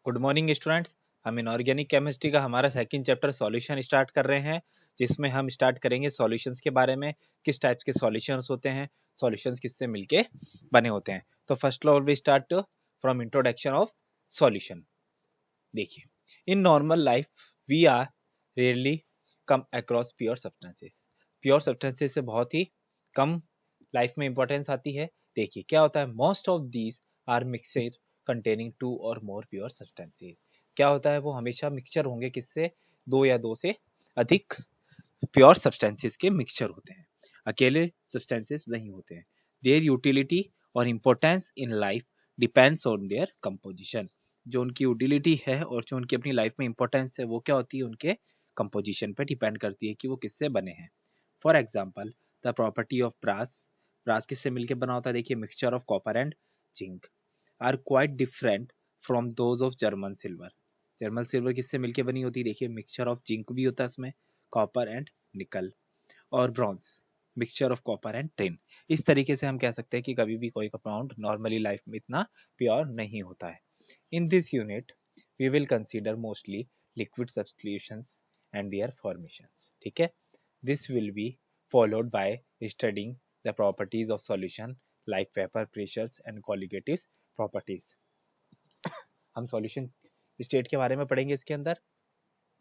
Good morning students. हम inorganic chemistry का हमारा सेकंड चैप्टर सॉल्यूशन स्टार्ट कर रहे हैं, जिसमें हम स्टार्ट करेंगे सॉल्यूशंस के बारे में, किस टाइप्स के सॉल्यूशंस होते हैं, सॉल्यूशंस किससे मिलके बने होते हैं। तो first of all we start from introduction of solution. देखिए, in normal life we are rarely come across pure substances. Pure substances से बहुत ही कम लाइफ में इंपॉर्टेंस आती है। देखिए क्या होता है, most of these are mixture containing two or more pure substances. क्या होता है, वो हमेशा मिक्सचर होंगे किससे, दो या दो से अधिक प्योर सब्सटेंसेस के मिक्सचर होते हैं, अकेले सब्सटेंसेस नहीं होते हैं। देयर यूटिलिटी और importance in life depends on their composition. जो उनकी यूटिलिटी है और जो उनकी अपनी लाइफ में इंपॉर्टेंस है वो क्या होती है, उनके कंपोजिशन पे डिपेंड करती है कि वो किससे बने हैं। For example the property of brass. Brass किससे मिलकर बना होता है, देखिए mixture of copper and zinc are quite different from those of German silver. German silver किससे मिलकर बनी होती है, देखिए मिक्सचर ऑफ जिंक भी होता है इसमें, कॉपर एंड निकल। और bronze mixture of copper and tin. इस तरीके से हम कह सकते हैं कि कभी भी कोई कंपाउंड नॉर्मली लाइफ में इतना प्योर नहीं होता है। In this unit we will consider mostly liquid substitutions and their formations. ठीक है, this will be followed by studying the properties of solution like vapor pressures and colligative properties। हम solution state के बारे में पढ़ेंगे इसके अंदर,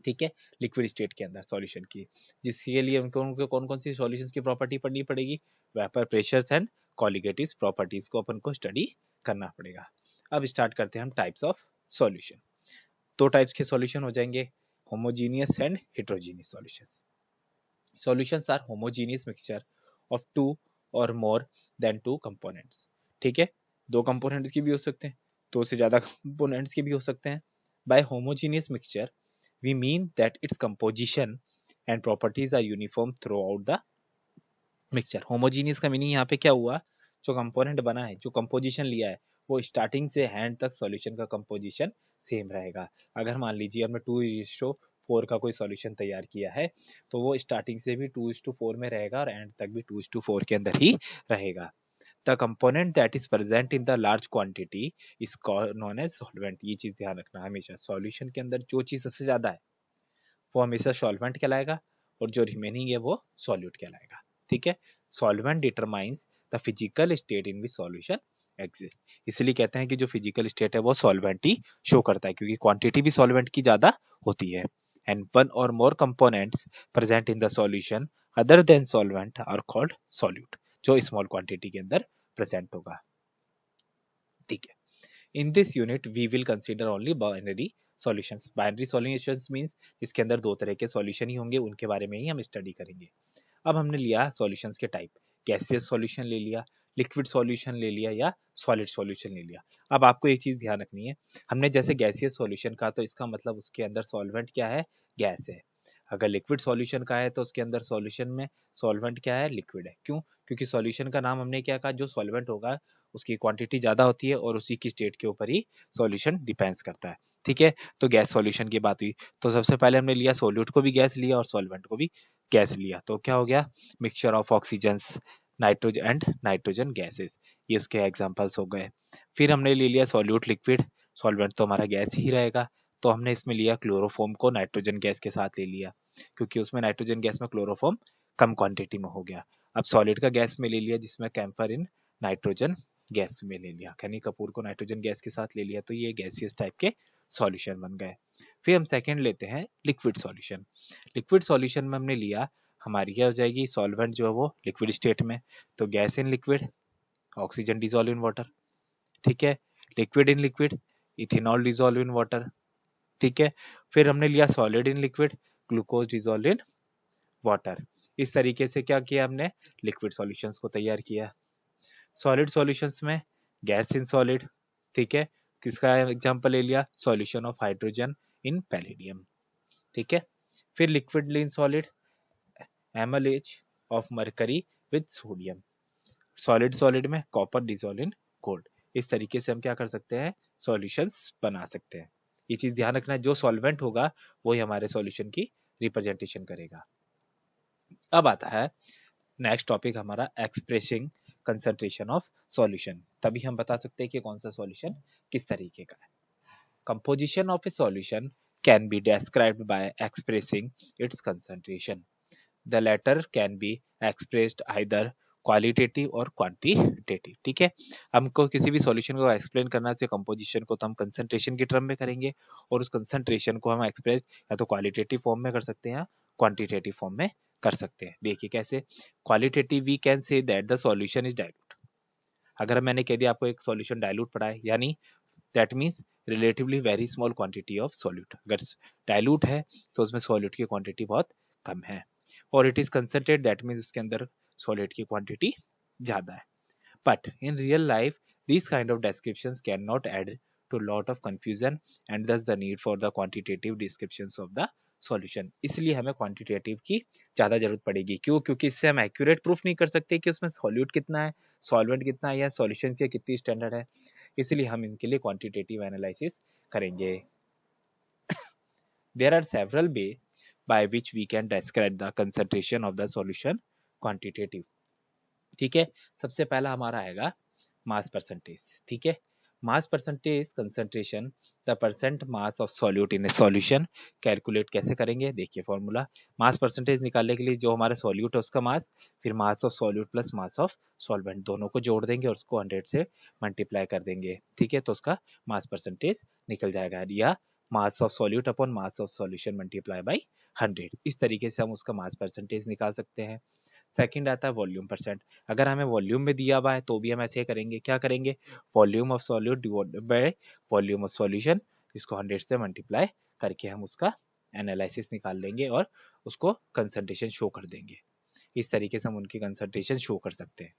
ठीक है, लिक्विड स्टेट के अंदर सॉल्यूशन की, जिसके लिए उनको कौन कौन सी सॉल्यूशंस की प्रॉपर्टी पढ़नी पड़ेगी, vapour pressures and colligative properties को अपन को स्टडी करना पड़ेगा। अब स्टार्ट करते हैं हम टाइप्स ऑफ सॉल्यूशन। दो टाइप्स के सॉल्यूशन हो जाएंगे, homogeneous and heterogeneous solutions. Solutions are homogeneous mixture of two or more than two components। ठीक है, दो कंपोनेंट्स की भी हो सकते हैं, दो से ज्यादा कंपोनेंट्स की भी हो सकते हैं। By homogeneous mixture we mean that its composition and properties are uniform throughout the mixture। homogeneous का मीनिंग यहाँ पे क्या हुआ, जो कंपोनेंट बना है, जो कंपोजिशन लिया है, वो स्टार्टिंग से एंड तक सॉल्यूशन का कंपोजिशन सेम रहेगा। अगर मान लीजिए हमने 2:4 का कोई सॉल्यूशन तैयार किया है, तो वो स्टार्टिंग से भी 2:4 में रहेगा और एंड तक भी 2:4 के अंदर ही रहेगा। The component that is present in the large quantity is known as solvent. ये चीज ध्यान रखना, हमेशा सॉल्यूशन के अंदर जो चीज सबसे ज्यादा है वो हमेशा सॉल्वेंट कहलाएगा और जो रिमेनिंग है वो सॉल्यूट कहलाएगा। ठीक है, solvent determines the physical state in which solution exist. इसलिए कहते हैं कि जो फिजिकल स्टेट है वो सॉल्वेंट ही शो करता है, क्योंकि क्वांटिटी भी सॉल्वेंट की ज्यादा होती है। And one or more components present in the solution other than solvent are called solute, जो स्मॉल क्वांटिटी के अंदर प्रेजेंट होगा। ठीक है, in this unit we will consider only binary solutions। binary solutions means इसके अंदर दो तरह के सॉल्यूशन ही होंगे, उनके बारे में ही हम स्टडी करेंगे। अब हमने लिया सॉल्यूशंस के टाइप, गैसियस सॉल्यूशन ले लिया, लिक्विड सॉल्यूशन ले लिया या सॉलिड सॉल्यूशन ले लिया। अब आपको एक चीज ध्यान रखनी है, हमने जैसे गैसियस सॉल्यूशन का तो इसका मतलब उसके अंदर सॉल्वेंट क्या है, गैस है। अगर लिक्विड सॉल्यूशन का है तो उसके अंदर सॉल्यूशन में सॉल्वेंट क्या है, लिक्विड है। क्यों, क्योंकि सॉल्यूशन का नाम हमने क्या कहा, जो सॉल्वेंट होगा उसकी क्वांटिटी ज्यादा होती है और उसी की स्टेट के ऊपर ही सॉल्यूशन डिपेंड्स करता है। ठीक है, तो गैस सॉल्यूशन की बात हुई, तो सबसे पहले हमने लिया सोल्यूट को भी गैस लिया और सॉल्वेंट को भी गैस लिया, तो क्या हो गया, mixture of oxygens nitrogen and nitrogen gases, ये उसके एग्जांपल्स हो गए। फिर हमने ले लिया सॉल्यूट लिक्विड, सॉल्वेंट तो हमारा गैस ही रहेगा, तो हमने इसमें लिया क्लोरोफॉर्म को नाइट्रोजन गैस के साथ ले लिया, क्योंकि उसमें नाइट्रोजन गैस में क्लोरोफॉर्म कम क्वांटिटी में हो गया। अब सॉलिड का गैस में ले लिया जिसमें कैम्फर इन नाइट्रोजन गैस में ले लिया, खनी कपूर को नाइट्रोजन गैस के साथ ले लिया, तो ये गैसियस टाइप के सॉल्यूशन बन गए। फिर हम सेकंड लेते हैं लिक्विड सॉल्यूशन। लिक्विड सॉल्यूशन में हमने लिया, हमारी क्या हो जाएगी, सॉल्वेंट जो है वो लिक्विड स्टेट में, तो gas in liquid, oxygen dissolve in water. ठीक है, liquid in liquid, ethanol dissolve in water. ठीक है, फिर हमने लिया solid in liquid, glucose dissolve in water. इस तरीके से क्या किया हमने, लिक्विड सॉल्यूशंस को तैयार किया। सॉलिड सॉल्यूशंस में गैस इन सॉलिड, ठीक है, किसका एग्जांपल ले लिया, solution of hydrogen in palladium. ठीक है, फिर liquid in solid, MLH of mercury with sodium. Solid solid में कॉपर डिजोल्व इन गोल्ड। इस तरीके से हम क्या कर सकते हैं, सॉल्यूशंस बना सकते हैं। ये चीज ध्यान रखना है, जो सॉल्वेंट होगा वही हमारे सॉल्यूशन की रिप्रेजेंटेशन करेगा। अब आता है नेक्स्ट टॉपिक हमारा, एक्सप्रेसिंग कंसंट्रेशन ऑफ सॉल्यूशन। तभी हम बता सकते हैं कि कौन सा सॉल्यूशन किस तरीके का है। composition of a solution can be described by expressing its concentration. The latter can be expressed either qualitative और क्वांटिटेटिव. ठीक है, हमको किसी भी सॉल्यूशन को एक्सप्लेन करना है, उसके कंपोजिशन को तो हम कंसंट्रेशन की टर्म में करेंगे और उस कंसंट्रेशन को हम एक्सप्रेस या तो क्वालिटेटिव फॉर्म में कर सकते हैं या क्वांटिटेटिव फॉर्म में कर सकते हैं. देखिए कैसे. Qualitative we can say that the solution is dilute. अगर मैंने कह दिया आपको एक सॉल्यूशन डाइल्यूट पड़ा है, यानी that means relatively very small quantity of solute. अगर डाइल्यूट है तो उसमें सॉल्यूट की क्वांटिटी बहुत कम है. और it is concentrate, that means उसके अंदर सॉलिड की क्वांटिटी ज्यादा है. But in real life these kind of descriptions cannot add to lot of confusion and thus the need for the quantitative descriptions of the solution. इसलिए हमें quantitative की ज्यादा जरूरत पड़ेगी. क्यों? क्योंकि इससे हम एक्यूरेट प्रूफ नहीं कर सकते कि उसमें सॉल्यूट कितना है, सॉल्वेंट कितना है या सॉल्यूशन की कितनी स्टैंडर्ड है. इसलिए हम इनके लिए क्वांटिटेटिव एनालिसिस करेंगे. There are several ways by which we can describe the concentration of the solution quantitative. ठीक है, सबसे पहला हमारा आएगा मास परसेंटेज. ठीक है, mass percentage concentration the percent mass of solute in A solution. Calculate कैसे करेंगे? देखिए फॉर्मूला. मास परसेंटेज निकालने के लिए जो हमारा सॉल्यूट है उसका मास, फिर mass of solute plus mass of solvent, दोनों को जोड़ देंगे और उसको 100 से मल्टीप्लाई कर देंगे. ठीक है, तो उसका मास परसेंटेज निकल जाएगा. या mass of solute upon mass of solution multiply by 100. इस तरीके से हम उसका मास परसेंटेज निकाल सकते हैं. सेकंड आता है वॉल्यूम परसेंट. अगर हमें वॉल्यूम में दिया हुआ है तो भी हम ऐसे करेंगे. क्या करेंगे? Volume of solute divided by volume of solution, इसको 100 से मल्टीप्लाई करके हम उसका एनालिसिस निकाल लेंगे और उसको कंसंट्रेशन शो कर देंगे. इस तरीके से हम उनकी कंसंट्रेशन शो कर सकते हैं.